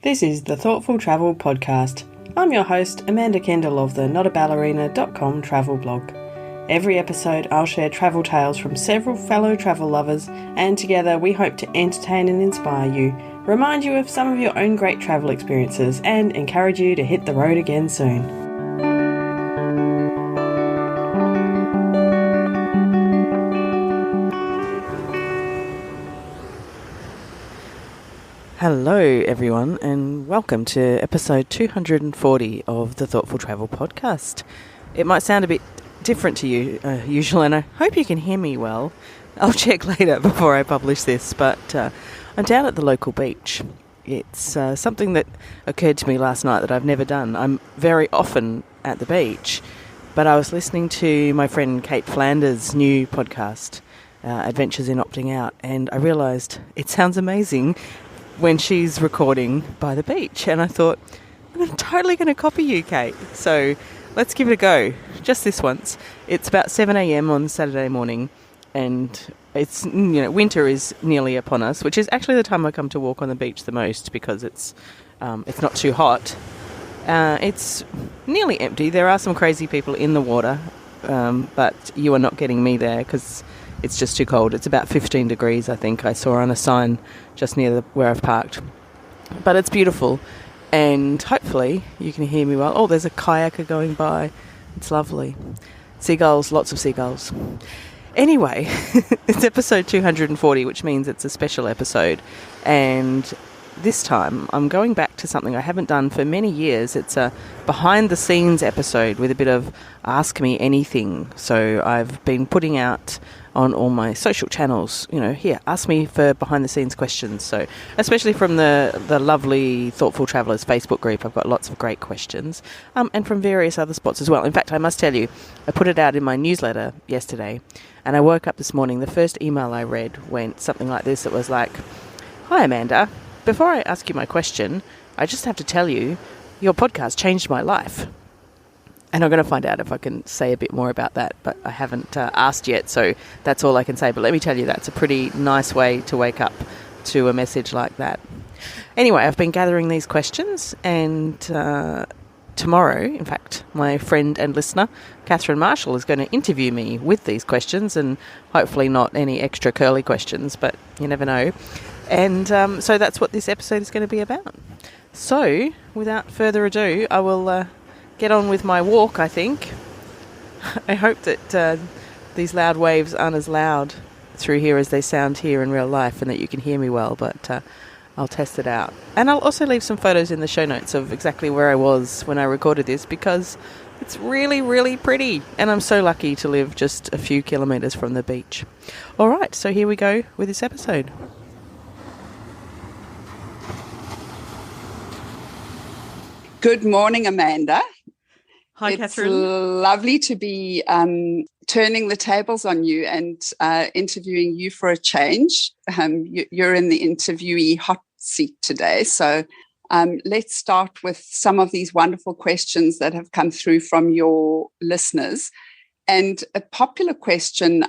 This is the Thoughtful Travel Podcast. I'm your host, Amanda Kendall of the notaballerina.com travel blog. Every episode I'll share travel tales from several fellow travel lovers, and together we hope to entertain and inspire you, remind you of some of your own great travel experiences, and encourage you to hit the road again soon. Hello everyone, and welcome to episode 240 of the Thoughtful Travel Podcast. It might sound a bit different to you usual, and I hope you can hear me well. I'll check later before I publish this, but I'm down at the local beach. It's something that occurred to me last night that I've never done. I'm very often at the beach, but I was listening to my friend Kate Flanders' new podcast, Adventures in Opting Out, and I realised it sounds amazing when she's recording by the beach, and I thought, I'm totally going to copy you, Kate. So let's give it a go, just this once. It's about 7 a.m. on Saturday morning, and it's, winter is nearly upon us, which is actually the time I come to walk on the beach the most because it's not too hot. It's nearly empty. There are some crazy people in the water, but you are not getting me there because it's just too cold. It's about 15 degrees, I think I saw on a sign just near where I've parked. But it's beautiful, and hopefully you can hear me well. Oh, there's a kayaker going by. It's lovely. Seagulls, lots of seagulls. Anyway, it's episode 240, which means it's a special episode. And this time I'm going back to something I haven't done for many years. It's a behind-the-scenes episode with a bit of Ask Me Anything. So I've been putting out on all my social channels, here, ask me for behind-the-scenes questions. So especially from the lovely Thoughtful Travellers Facebook group, I've got lots of great questions, and from various other spots as well. In fact, I must tell you, I put it out in my newsletter yesterday, and I woke up this morning, the first email I read went something like this. It was like, "Hi Amanda, before I ask you my question, I just have to tell you, your podcast changed my life." And I'm going to find out if I can say a bit more about that, but I haven't asked yet, so that's all I can say. But let me tell you, that's a pretty nice way to wake up to a message like that. Anyway, I've been gathering these questions, and tomorrow, in fact, my friend and listener, Catherine Marshall, is going to interview me with these questions, and hopefully not any extra curly questions, but you never know. And so that's what this episode is going to be about. So, without further ado, I will get on with my walk, I think. I hope that these loud waves aren't as loud through here as they sound here in real life, and that you can hear me well, but I'll test it out. And I'll also leave some photos in the show notes of exactly where I was when I recorded this, because it's really, really pretty, and I'm so lucky to live just a few kilometres from the beach. All right, so here we go with this episode. Good morning, Amanda. Hi, it's Catherine. It's lovely to be turning the tables on you and interviewing you for a change. You're in the interviewee hot seat today. So let's start with some of these wonderful questions that have come through from your listeners. And a popular question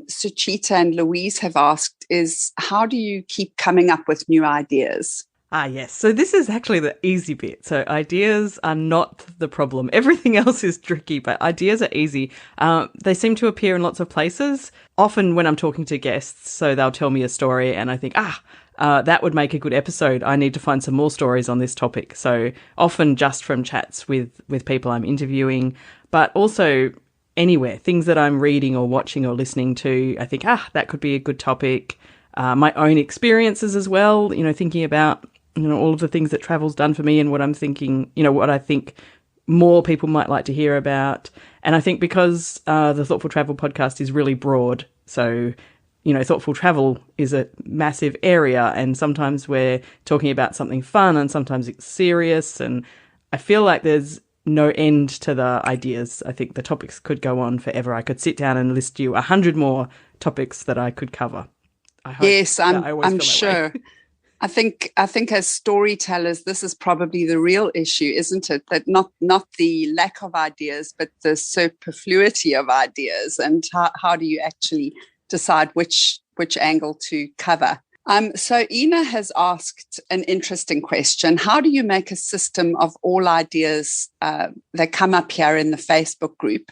Suchita and Louise have asked is, how do you keep coming up with new ideas? Yes. So this is actually the easy bit. So ideas are not the problem. Everything else is tricky, but ideas are easy. They seem to appear in lots of places, often when I'm talking to guests. So they'll tell me a story and I think, that would make a good episode. I need to find some more stories on this topic. So often just from chats with people I'm interviewing, but also anywhere, things that I'm reading or watching or listening to. I think, that could be a good topic. My own experiences as well, thinking about all of the things that travel's done for me and what I'm thinking, what I think more people might like to hear about. And I think because the Thoughtful Travel podcast is really broad, so, thoughtful travel is a massive area, and sometimes we're talking about something fun and sometimes it's serious, and I feel like there's no end to the ideas. I think the topics could go on forever. I could sit down and list you 100 more topics that I could cover. Yes, I'm sure. I think as storytellers, this is probably the real issue, isn't it? That not the lack of ideas, but the superfluity of ideas, and how do you actually decide which angle to cover? So Ina has asked an interesting question. How do you make a system of all ideas that come up here in the Facebook group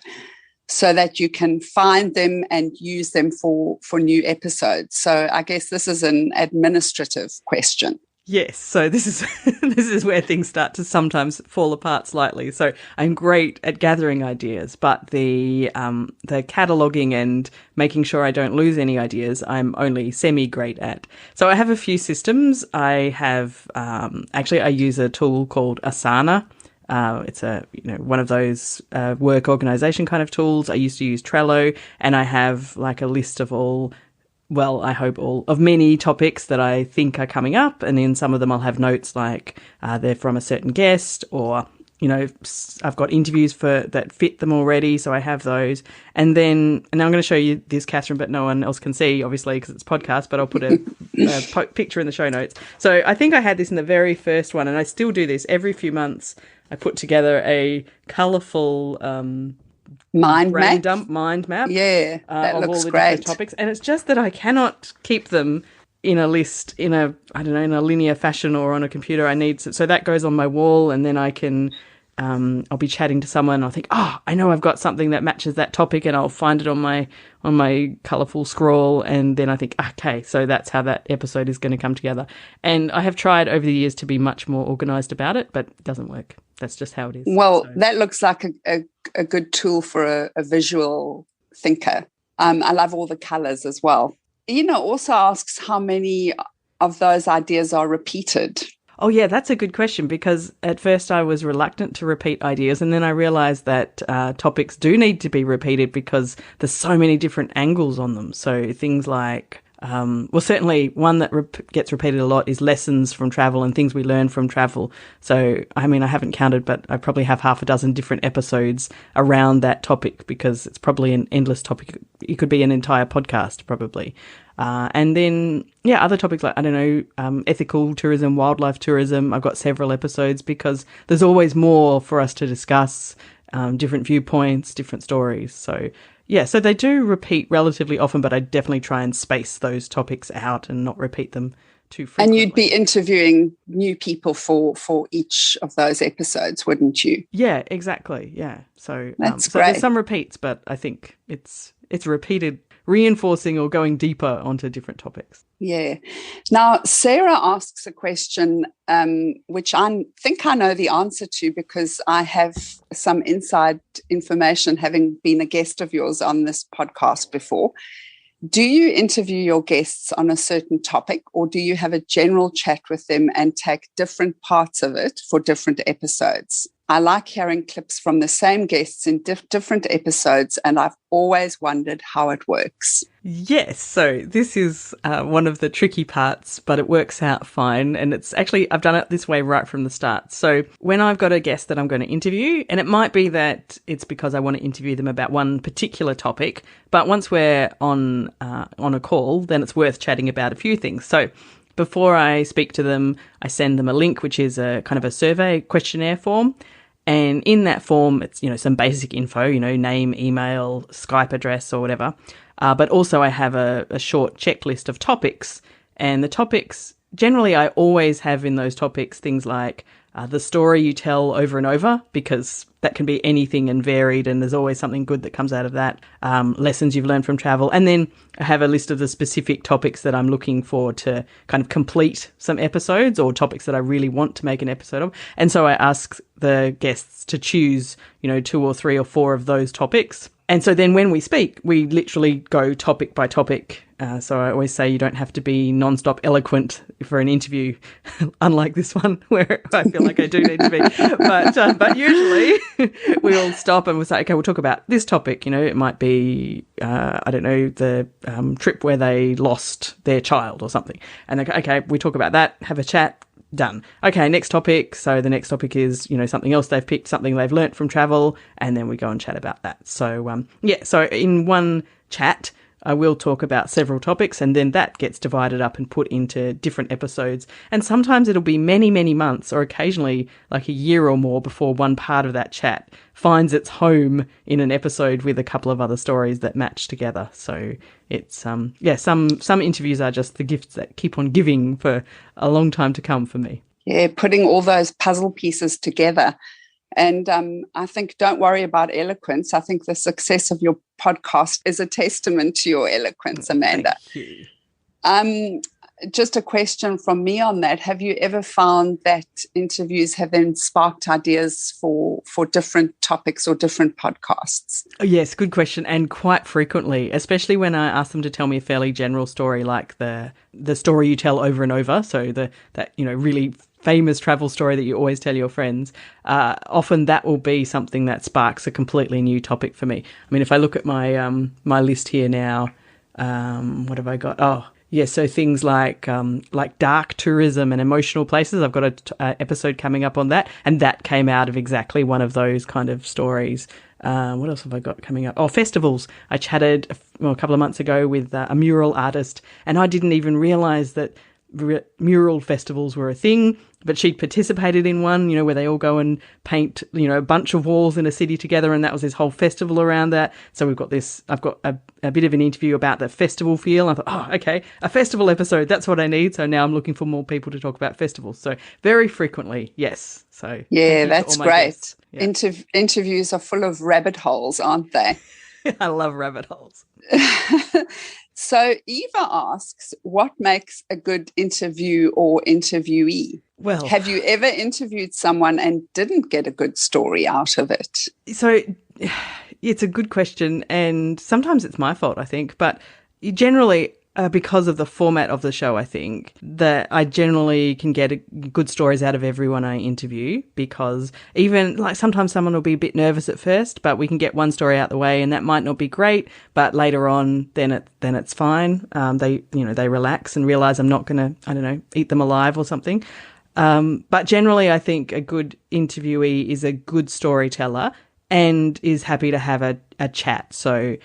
so that you can find them and use them for new episodes? So I guess this is an administrative question. Yes, so this is this is where things start to sometimes fall apart slightly. So I'm great at gathering ideas, but the cataloging and making sure I don't lose any ideas, I'm only semi-great at. So I have a few systems. I have actually I use a tool called Asana. It's one of those work organization kind of tools. I used to use Trello, and I have like a list of I hope all of many topics that I think are coming up. And in some of them I'll have notes like they're from a certain guest, or, I've got interviews that fit them already. So I have those. And I'm going to show you this, Catherine, but no one else can see, obviously, because it's podcast, but I'll put a picture in the show notes. So I think I had this in the very first one, and I still do this every few months. I put together a colourful mind map. Yeah, that of looks all the great. different topics, and it's just that I cannot keep them in a list in a linear fashion or on a computer. I need so that goes on my wall, and then I can I'll be chatting to someone and I'll think, I know I've got something that matches that topic, and I'll find it on my colourful scroll, and then I think, okay, so that's how that episode is going to come together. And I have tried over the years to be much more organised about it, but it doesn't work. That's just how it is. Well, that looks like a good tool for a visual thinker. I love all the colours as well. Ina also asks how many of those ideas are repeated. Oh, yeah, that's a good question, because at first I was reluctant to repeat ideas, and then I realised that topics do need to be repeated because there's so many different angles on them. So things like, certainly one that gets repeated a lot is lessons from travel and things we learn from travel. So, I haven't counted, but I probably have half a dozen different episodes around that topic, because it's probably an endless topic. It could be an entire podcast, probably. And then, other topics like, ethical tourism, wildlife tourism. I've got several episodes because there's always more for us to discuss, different viewpoints, different stories. So, so they do repeat relatively often, but I definitely try and space those topics out and not repeat them too frequently. And you'd be interviewing new people for each of those episodes, wouldn't you? Yeah, exactly. Yeah. So that's so great. There's some repeats, but I think it's repeated, reinforcing or going deeper onto different topics. Yeah. Now, Sarah asks a question which I think I know the answer to, because I have some inside information, having been a guest of yours on this podcast before. Do you interview your guests on a certain topic, or do you have a general chat with them and take different parts of it for different episodes? I like hearing clips from the same guests in different episodes, and I've always wondered how it works. Yes, so this is one of the tricky parts, but it works out fine. And it's actually, I've done it this way right from the start. So when I've got a guest that I'm going to interview, and it might be that it's because I want to interview them about one particular topic, but once we're on a call, then it's worth chatting about a few things. So before I speak to them, I send them a link, which is a kind of a survey questionnaire form. And in that form, it's, some basic info, name, email, Skype address or whatever. But also I have a short checklist of topics. And the topics, generally I always have in those topics things like the story you tell over and over, because that can be anything and varied, and there's always something good that comes out of that. Lessons you've learned from travel. And then I have a list of the specific topics that I'm looking for to kind of complete some episodes, or topics that I really want to make an episode of. And so I ask the guests to choose, 2 or 3 or 4 of those topics. And so then when we speak, we literally go topic by topic. So I always say you don't have to be nonstop eloquent for an interview, unlike this one where I feel like I do need to be. But usually we'll stop and we'll say, okay, we'll talk about this topic. It might be, the trip where they lost their child or something. And they go, okay, we talk about that, have a chat. Done. Okay, next topic. So the next topic is, something else they've picked, something they've learnt from travel, and then we go and chat about that. So, so in one chat, I will talk about several topics, and then that gets divided up and put into different episodes. And sometimes it'll be many, many months, or occasionally like a year or more before one part of that chat finds its home in an episode with a couple of other stories that match together. So it's some interviews are just the gifts that keep on giving for a long time to come for me. Yeah, putting all those puzzle pieces together. And I think don't worry about eloquence. I think the success of your podcast is a testament to your eloquence, Amanda. Thank you. Just a question from me on that. Have you ever found that interviews have then sparked ideas for different topics or different podcasts? Yes, good question. And quite frequently, especially when I ask them to tell me a fairly general story, like the story you tell over and over. So that really famous travel story that you always tell your friends. Often that will be something that sparks a completely new topic for me. I mean, if I look at my my list here now, what have I got? Oh, yeah, so things like dark tourism and emotional places. I've got an episode coming up on that, and that came out of exactly one of those kind of stories. What else have I got coming up? Oh, festivals. I chatted a couple of months ago with a mural artist, and I didn't even realise that mural festivals were a thing, but she'd participated in one, where they all go and paint, a bunch of walls in a city together, and that was this whole festival around that. So I've got a bit of an interview about the festival feel. I thought, oh, okay, a festival episode, that's what I need. So now I'm looking for more people to talk about festivals. So very frequently, yes. So yeah, that's great. Yeah. Interviews are full of rabbit holes, aren't they? I love rabbit holes. So Eva asks, what makes a good interview or interviewee? Well, have you ever interviewed someone and didn't get a good story out of it? So it's a good question, and sometimes it's my fault, I think, but generally because of the format of the show, I think that I generally can get good stories out of everyone I interview, because even like sometimes someone will be a bit nervous at first, but we can get one story out the way and that might not be great, but later on then it's fine. They relax and realize I'm not going to, eat them alive or something. But generally I think a good interviewee is a good storyteller and is happy to have a chat. So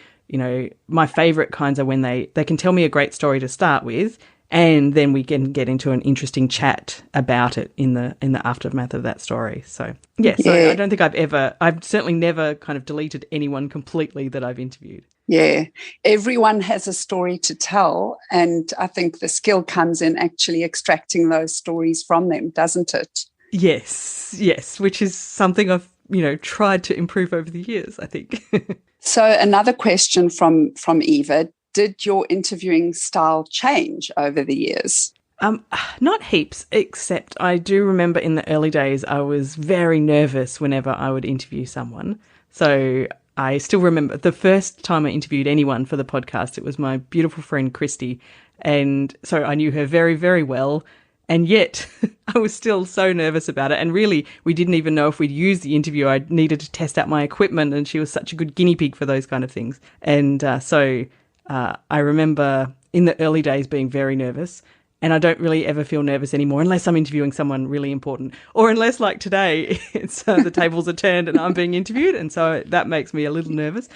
my favourite kinds are when they can tell me a great story to start with, and then we can get into an interesting chat about it in the aftermath of that story. So, yeah. I don't think I've certainly never kind of deleted anyone completely that I've interviewed. Yeah, everyone has a story to tell, and I think the skill comes in actually extracting those stories from them, doesn't it? Yes, which is something I've, tried to improve over the years, I think. So another question from Eva, did your interviewing style change over the years? Not heaps, except I do remember in the early days I was very nervous whenever I would interview someone. So I still remember the first time I interviewed anyone for the podcast, it was my beautiful friend Christy. And so I knew her very, very well. And yet I was still so nervous about it. And really, we didn't even know if we'd use the interview. I needed to test out my equipment, and she was such a good guinea pig for those kind of things. And so I remember in the early days being very nervous. And I don't really ever feel nervous anymore unless I'm interviewing someone really important, or unless, like today, it's the tables are turned and I'm being interviewed. And so that makes me a little nervous.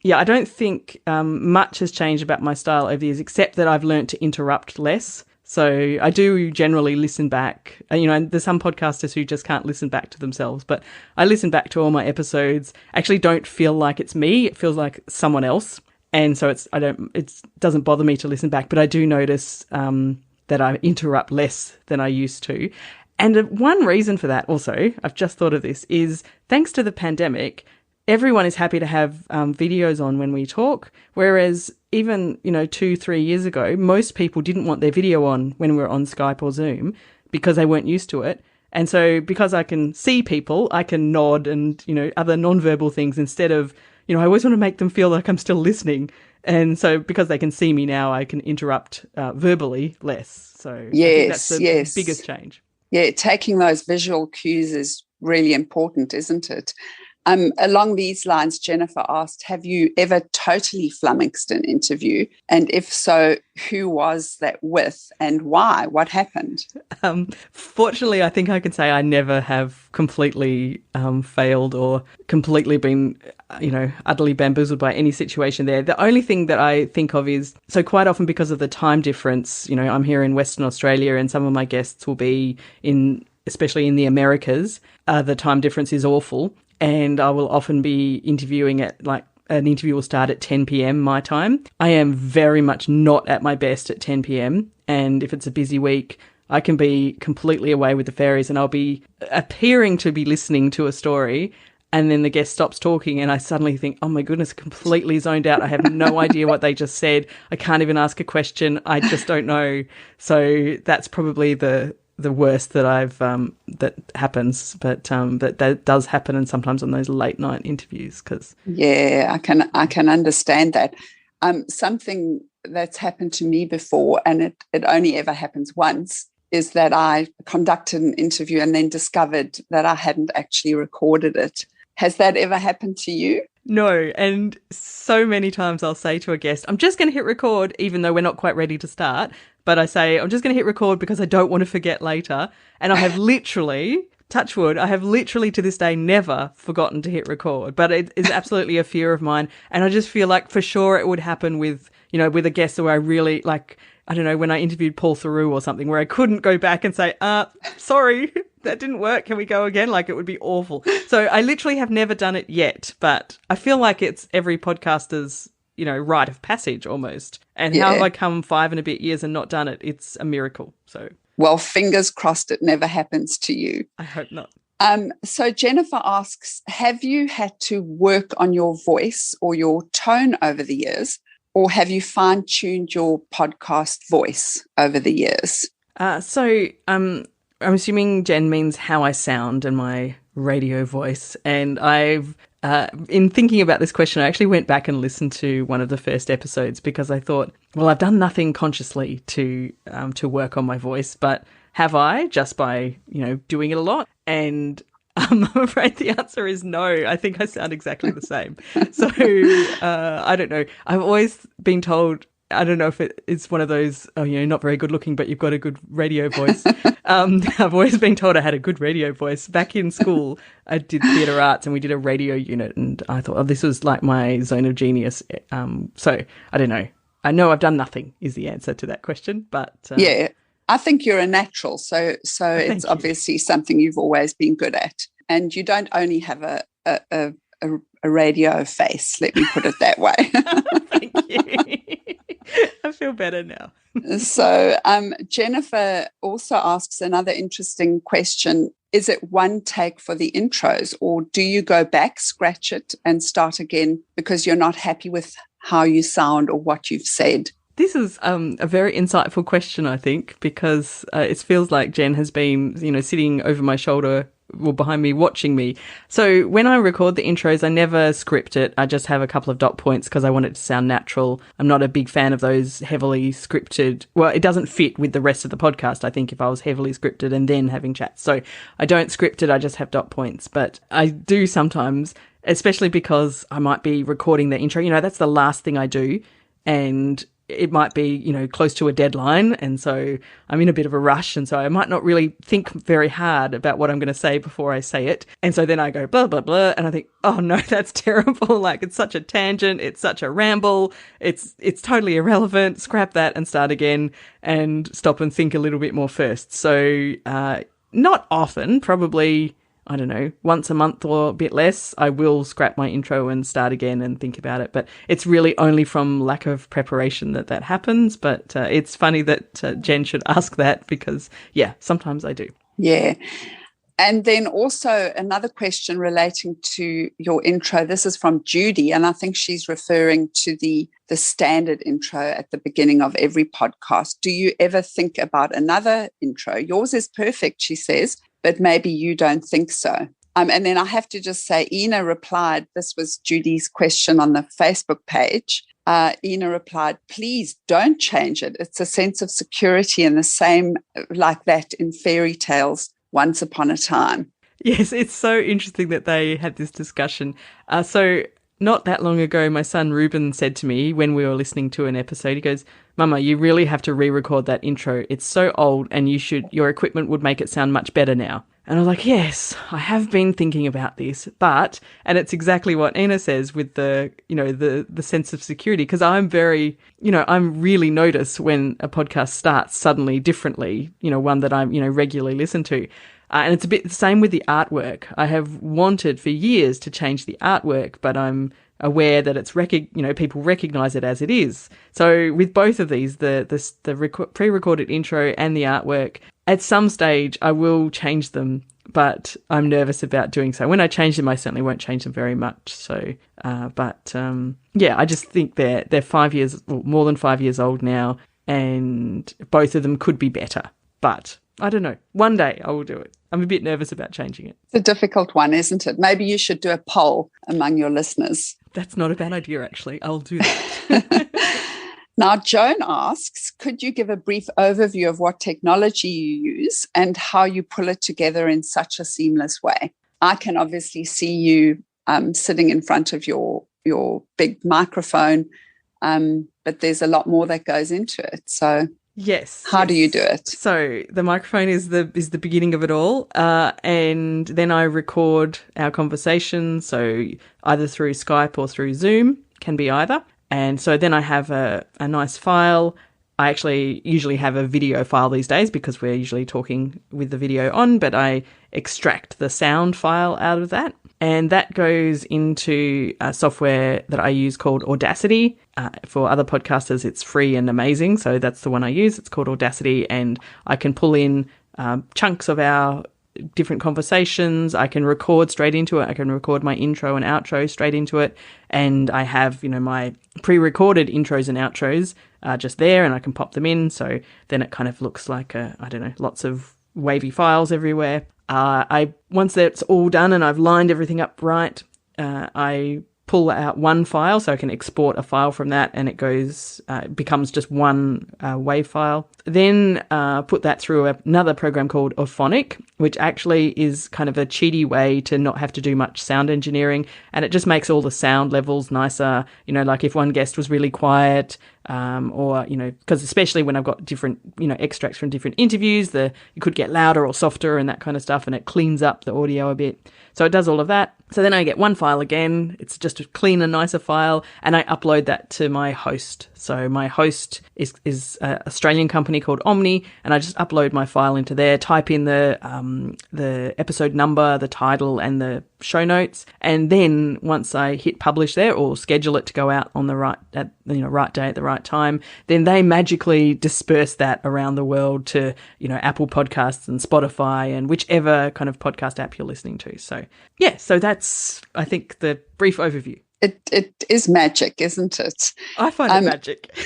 Yeah, I don't think much has changed about my style over the years, except that I've learnt to interrupt less. So I do generally listen back. There's some podcasters who just can't listen back to themselves, but I listen back to all my episodes. Actually don't feel like it's me. It feels like someone else. And so it doesn't bother me to listen back, but I do notice that I interrupt less than I used to. And one reason for that also, I've just thought of this, is thanks to the pandemic, everyone is happy to have videos on when we talk, whereas even, 2-3 years ago, most people didn't want their video on when we were on Skype or Zoom because they weren't used to it. And so because I can see people, I can nod and, other nonverbal things instead of, I always want to make them feel like I'm still listening. And so because they can see me now, I can interrupt verbally less. So yes, I think that's the biggest change. Yeah, taking those visual cues is really important, isn't it? Along these lines, Jennifer asked, have you ever totally flummoxed an interview? And if so, who was that with and why? What happened? Fortunately, I think I can say I never have completely failed or completely been utterly bamboozled by any situation there. The only thing that I think of is, so quite often because of the time difference, I'm here in Western Australia and some of my guests will be especially in the Americas, the time difference is awful. And I will often be interviewing at an interview will start at 10 p.m. my time. I am very much not at my best at 10 p.m. And if it's a busy week, I can be completely away with the fairies and I'll be appearing to be listening to a story. And then the guest stops talking and I suddenly think, oh my goodness, completely zoned out. I have no idea what they just said. I can't even ask a question. I just don't know. So that's probably the worst that that happens. But that does happen, and sometimes on those late night interviews. I can understand that. Something that's happened to me before, and it only ever happens once, is that I conducted an interview and then discovered that I hadn't actually recorded it. Has that ever happened to you? No, and so many times I'll say to a guest, I'm just going to hit record, even though we're not quite ready to start. But I say, I'm just going to hit record because I don't want to forget later. And I have literally, touch wood, I have literally to this day never forgotten to hit record. But it is absolutely a fear of mine. And I just feel like for sure it would happen with a guest who I really like. I don't know, when I interviewed Paul Theroux or something where I couldn't go back and say, sorry, that didn't work. Can we go again? Like, it would be awful. So I literally have never done it yet, but I feel like it's every podcaster's, rite of passage almost. And how have I come 5 and a bit years and not done it? It's a miracle. So, well, fingers crossed it never happens to you. I hope not. So Jennifer asks, have you had to work on your voice or your tone over the years? Or have you fine-tuned your podcast voice over the years? So I'm assuming Jen means how I sound and my radio voice. And I've, in thinking about this question, I actually went back and listened to one of the first episodes because I thought, well, I've done nothing consciously to work on my voice, but have I, just by, doing it a lot? And I'm afraid the answer is no. I think I sound exactly the same. So I don't know. I've always been told, I don't know if it's one of those, not very good looking, but you've got a good radio voice. I've always been told I had a good radio voice. Back in school, I did theatre arts and we did a radio unit and I thought, this was like my zone of genius. So I don't know. I know I've done nothing is the answer to that question, but... yeah. I think you're a natural, so it's obviously something you've always been good at. And you don't only have a radio face, let me put it that way. Thank you. I feel better now. So Jennifer also asks another interesting question. Is it one take for the intros, or do you go back, scratch it, and start again because you're not happy with how you sound or what you've said? This is a very insightful question, I think, because it feels like Jen has been, sitting over my shoulder or behind me watching me. So when I record the intros, I never script it. I just have a couple of dot points because I want it to sound natural. I'm not a big fan of those heavily scripted. Well, it doesn't fit with the rest of the podcast, I think, if I was heavily scripted and then having chats. So I don't script it. I just have dot points. But I do sometimes, especially because I might be recording the intro. That's the last thing I do. And it might be, close to a deadline. And so I'm in a bit of a rush. And so I might not really think very hard about what I'm going to say before I say it. And so then I go blah, blah, blah. And I think, oh no, that's terrible. Like, it's such a tangent. It's such a ramble. It's totally irrelevant. Scrap that and start again and stop and think a little bit more first. So, not often, probably, I don't know, once a month or a bit less, I will scrap my intro and start again and think about it. But it's really only from lack of preparation that happens. But it's funny that Jen should ask that because, sometimes I do. Yeah. And then also another question relating to your intro. This is from Judy, and I think she's referring to the standard intro at the beginning of every podcast. Do you ever think about another intro? Yours is perfect, she says, but maybe you don't think so. And then I have to just say, Ina replied, this was Judy's question on the Facebook page. Ina replied, please don't change it. It's a sense of security and the same like that in fairy tales once upon a time. Yes, it's so interesting that they had this discussion. So not that long ago, my son Ruben said to me when we were listening to an episode, he goes, Mama, you really have to re-record that intro. It's so old and your equipment would make it sound much better now. And I was like, yes, I have been thinking about this, and it's exactly what Ina says with the sense of security, because I'm I'm really notice when a podcast starts suddenly differently, one that I'm, regularly listen to. And it's a bit the same with the artwork. I have wanted for years to change the artwork, but I'm aware that it's people recognize it as it is. So with both of these, the pre-recorded intro and the artwork, at some stage I will change them, but I'm nervous about doing so. When I change them, I certainly won't change them very much. So, I just think they're 5 years, or more than 5 years old now, and both of them could be better. But I don't know. One day I will do it. I'm a bit nervous about changing it. It's a difficult one, isn't it? Maybe you should do a poll among your listeners. That's not a bad idea, actually. I'll do that. Now, Joan asks, could you give a brief overview of what technology you use and how you pull it together in such a seamless way? I can obviously see you sitting in front of your big microphone, but there's a lot more that goes into it. So yes. How do you do it? So the microphone is the beginning of it all, and then I record our conversation, so either through Skype or through Zoom, can be either. And so then I have a nice file. I actually usually have a video file these days because we're usually talking with the video on, but I extract the sound file out of that. And that goes into a software that I use called Audacity. For other podcasters, it's free and amazing. So that's the one I use. It's called Audacity. And I can pull in chunks of our different conversations. I can record straight into it. I can record my intro and outro straight into it. And I have, my pre-recorded intros and outros just there, and I can pop them in. So then it kind of looks like, lots of wavy files everywhere. Once that's all done and I've lined everything up right, I pull out one file, so I can export a file from that, and it becomes just one WAV file. Then put that through another program called Auphonic, which actually is kind of a cheaty way to not have to do much sound engineering, and it just makes all the sound levels nicer. Like if one guest was really quiet, because especially when I've got different, extracts from different interviews, it could get louder or softer and that kind of stuff, and it cleans up the audio a bit. So it does all of that. So then I get one file again. It's just a cleaner, nicer file, and I upload that to my host. So my host is an Australian company called Omni, and I just upload my file into there, type in the episode number, the title, and the show notes, and then once I hit publish there or schedule it to go out on the right day at the right time, then they magically disperse that around the world to Apple Podcasts and Spotify and whichever kind of podcast app you're listening to. So so that's, I think, the brief overview. It is magic, isn't it? I find it magic.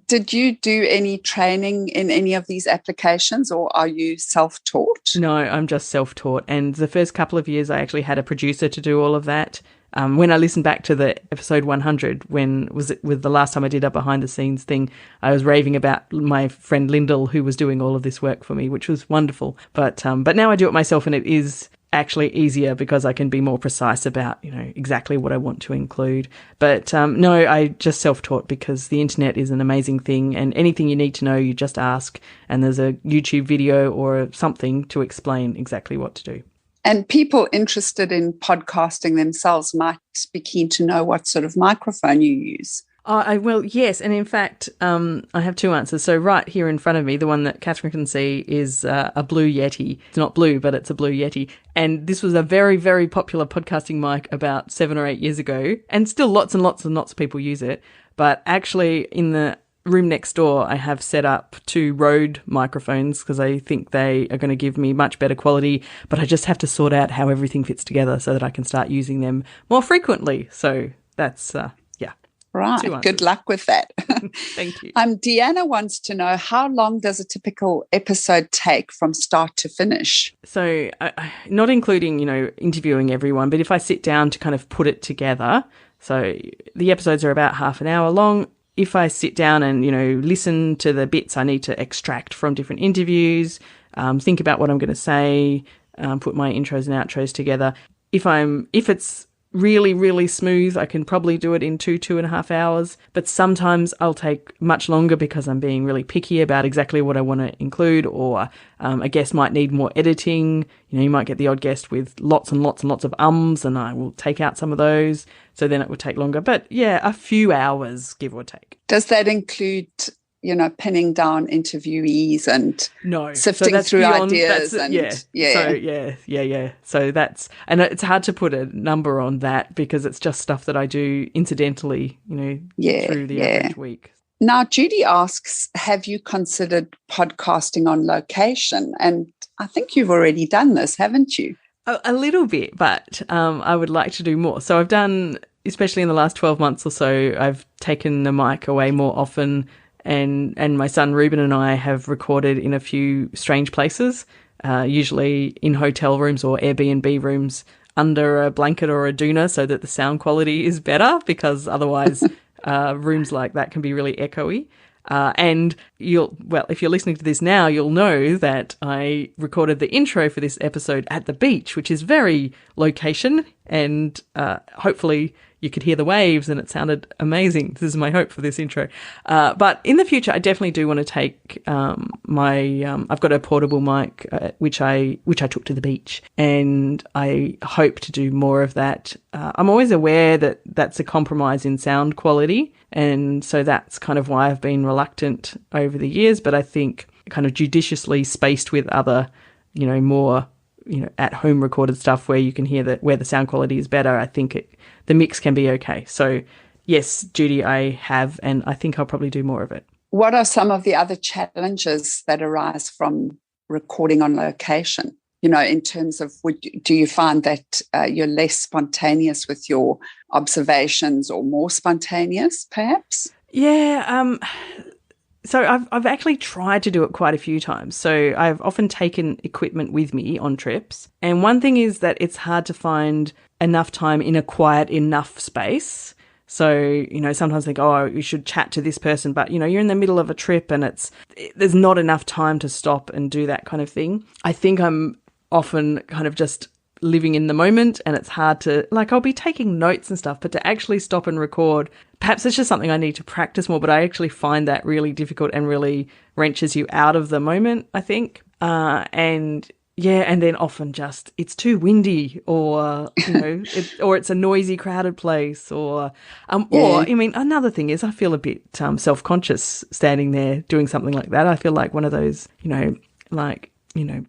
Did you do any training in any of these applications, or are you self-taught? No, I'm just self-taught. And the first couple of years, I actually had a producer to do all of that. When I listened back to the episode 100, with the last time I did a behind-the-scenes thing, I was raving about my friend Lyndall, who was doing all of this work for me, which was wonderful. But now I do it myself, and it is actually easier because I can be more precise about, exactly what I want to include. But no, I just self-taught because the internet is an amazing thing, and anything you need to know, you just ask, and there's a YouTube video or something to explain exactly what to do. And people interested in podcasting themselves might be keen to know what sort of microphone you use. Well, yes. And in fact, I have two answers. So right here in front of me, the one that Catherine can see is a Blue Yeti. It's not blue, but it's a Blue Yeti. And this was a very, very popular podcasting mic about 7 or 8 years ago. And still lots and lots and lots of people use it. But actually in the room next door, I have set up 2 Rode microphones because I think they are going to give me much better quality. But I just have to sort out how everything fits together so that I can start using them more frequently. So that's... Right. Good luck with that. Thank you. Deanna wants to know, how long does a typical episode take from start to finish? So not including, interviewing everyone, but if I sit down to kind of put it together, so the episodes are about half an hour long. If I sit down and, listen to the bits I need to extract from different interviews, think about what I'm going to say, put my intros and outros together. If it's really, really smooth, I can probably do it in 2.5 hours. But sometimes I'll take much longer because I'm being really picky about exactly what I want to include, or a guest might need more editing. You might get the odd guest with lots and lots and lots of ums, and I will take out some of those. So then it would take longer. But yeah, a few hours, give or take. Does that include, pinning down interviewees and sifting through ideas? So it's hard to put a number on that because it's just stuff that I do incidentally, through the average week. Now, Judy asks, have you considered podcasting on location? And I think you've already done this, haven't you? A little bit, but I would like to do more. So I've done, especially in the last 12 months or so, I've taken the mic away more often. And my son Ruben and I have recorded in a few strange places, usually in hotel rooms or Airbnb rooms under a blanket or a doona so that the sound quality is better, because otherwise rooms like that can be really echoey. And if you're listening to this now, you'll know that I recorded the intro for this episode at the beach, which is very location, and hopefully you could hear the waves and it sounded amazing. This is my hope for this intro. But in the future, I definitely do want to take I've got a portable mic, which I took to the beach, and I hope to do more of that. I'm always aware that that's a compromise in sound quality, and so that's kind of why I've been reluctant over the years. But I think kind of judiciously spaced with other, more, at home recorded stuff where you can hear that where the sound quality is better, I think the mix can be okay. So yes, Judy, I have, and I think I'll probably do more of it. What are some of the other challenges that arise from recording on location? In terms of, do you find that you're less spontaneous with your observations or more spontaneous, perhaps? Yeah. So I've actually tried to do it quite a few times. So I've often taken equipment with me on trips. And one thing is that it's hard to find enough time in a quiet enough space. So, sometimes think, you should chat to this person, but, you're in the middle of a trip and there's not enough time to stop and do that kind of thing. I think I'm often kind of just living in the moment, and it's hard to, I'll be taking notes and stuff, but to actually stop and record, perhaps it's just something I need to practice more, but I actually find that really difficult and really wrenches you out of the moment, I think. And then often just it's too windy, or or it's a noisy, crowded place, or another thing is I feel a bit self-conscious standing there doing something like that. I feel like one of those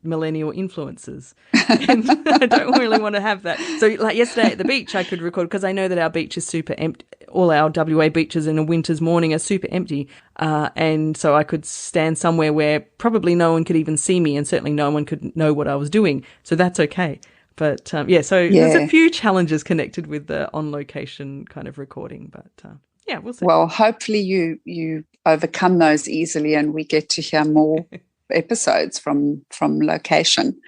millennial influencers, and I don't really want to have that. So yesterday at the beach I could record because I know that our beach is super empty. All our WA beaches in a winter's morning are super empty, and so I could stand somewhere where probably no one could even see me, and certainly no one could know what I was doing, so that's okay. But there's a few challenges connected with the on-location kind of recording, but we'll see. Well, hopefully you overcome those easily and we get to hear more episodes from location.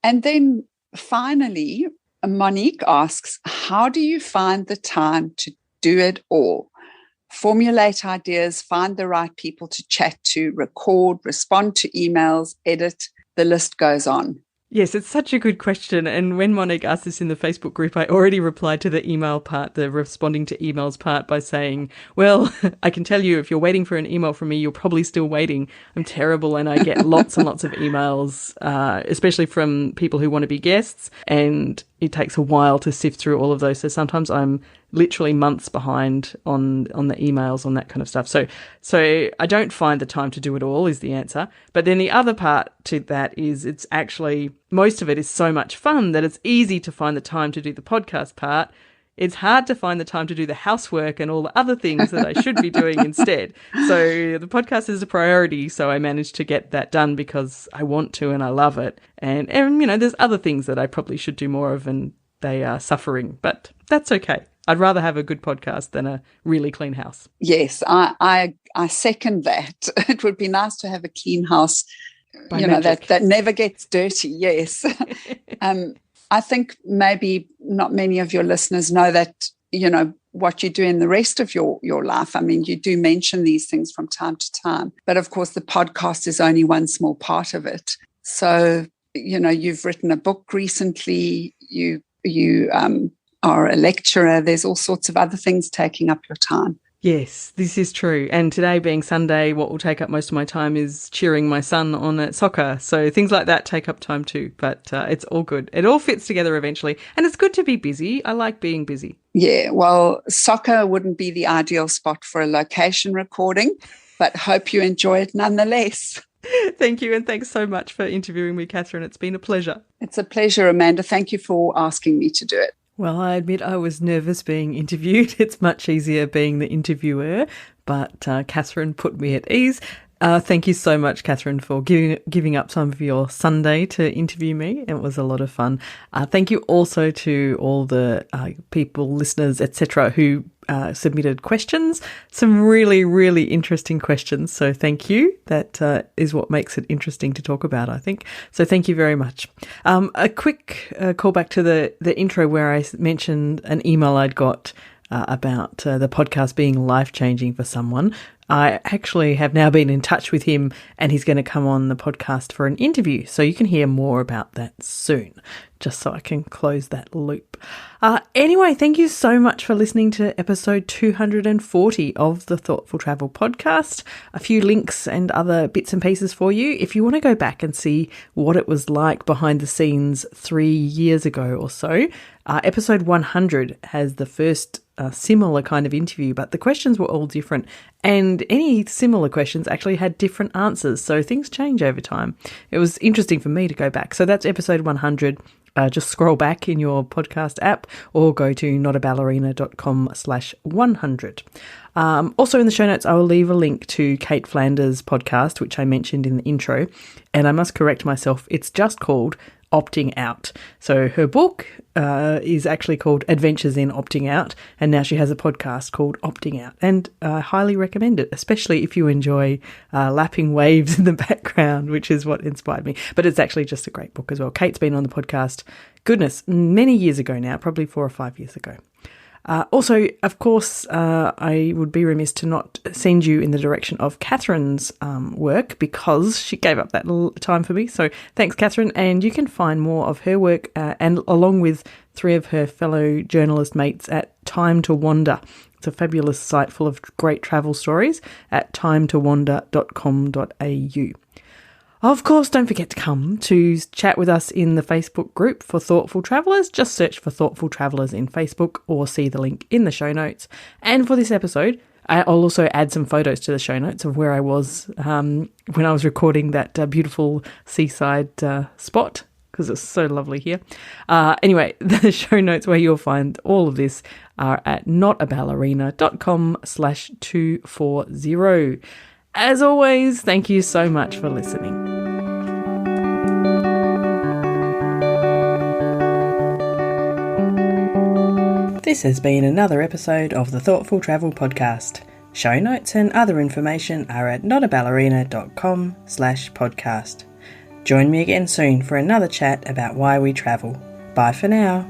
And then finally, Monique asks, how do you find the time to do it all? Formulate ideas, find the right people to chat to, record, respond to emails, edit, the list goes on. Yes, it's such a good question. And when Monique asked this in the Facebook group, I already replied to the email part, the responding to emails part, by saying, well, I can tell you if you're waiting for an email from me, you're probably still waiting. I'm terrible, and I get lots and lots of emails, especially from people who want to be guests, and it takes a while to sift through all of those. So sometimes I'm literally months behind on the emails, on that kind of stuff. So I don't find the time to do it all is the answer. But then the other part to that is it's actually, most of it is so much fun that it's easy to find the time to do the podcast part. It's hard to find the time to do the housework and all the other things that I should be doing instead. So the podcast is a priority, so I managed to get that done because I want to and I love it. And there's other things that I probably should do more of, and they are suffering, but that's okay. I'd rather have a good podcast than a really clean house. Yes, I second that. It would be nice to have a clean house, that never gets dirty. Yes. I think maybe not many of your listeners know that, what you do in the rest of your life. I mean, you do mention these things from time to time, but of course the podcast is only one small part of it. So, you've written a book recently. You are a lecturer, there's all sorts of other things taking up your time. Yes, this is true. And today being Sunday, what will take up most of my time is cheering my son on at soccer. So things like that take up time too, but it's all good. It all fits together eventually. And it's good to be busy. I like being busy. Yeah, well, soccer wouldn't be the ideal spot for a location recording, but hope you enjoy it nonetheless. Thank you. And thanks so much for interviewing me, Catherine. It's been a pleasure. It's a pleasure, Amanda. Thank you for asking me to do it. Well, I admit I was nervous being interviewed. It's much easier being the interviewer, but Catherine put me at ease. Thank you so much, Catherine, for giving up some of your Sunday to interview me. It was a lot of fun. Thank you also to all the people, listeners, etc., who submitted questions. Some really, really interesting questions. So thank you. That is what makes it interesting to talk about, I think. So thank you very much. A quick callback to the intro where I mentioned an email I'd got about the podcast being life-changing for someone. I actually have now been in touch with him and he's going to come on the podcast for an interview. So you can hear more about that soon, just so I can close that loop. Anyway, thank you so much for listening to episode 240 of the Thoughtful Travel podcast. A few links and other bits and pieces for you if you want to go back and see what it was like behind the scenes 3 years ago or so. Episode 100 has the first similar kind of interview, but the questions were all different, and any similar questions actually had different answers, so things change over time. It was interesting for me to go back. So that's episode 100. Just scroll back in your podcast app or go to notaballerina.com/100. Also in the show notes, I will leave a link to Kate Flanders' podcast, which I mentioned in the intro, and I must correct myself. It's just called Opting Out. So her book is actually called Adventures in Opting Out, and now she has a podcast called Opting Out, and I highly recommend it, especially if you enjoy lapping waves in the background, which is what inspired me. But it's actually just a great book as well. Kate's been on the podcast, goodness, many years ago now, probably 4 or 5 years ago. Also, of course, I would be remiss to not send you in the direction of Catherine's work, because she gave up that little time for me. So thanks, Catherine. And you can find more of her work and along with 3 of her fellow journalist mates at Time to Wander. It's a fabulous site full of great travel stories at timetowander.com.au. Of course, don't forget to come to chat with us in the Facebook group for Thoughtful Travellers. Just search for Thoughtful Travellers in Facebook or see the link in the show notes. And for this episode, I'll also add some photos to the show notes of where I was when I was recording that beautiful seaside spot, because it's so lovely here. Anyway, the show notes where you'll find all of this are at notaballerina.com/240. As always, thank you so much for listening. This has been another episode of the Thoughtful Travel Podcast. Show notes and other information are at notaballerina.com/podcast. Join me again soon for another chat about why we travel. Bye for now.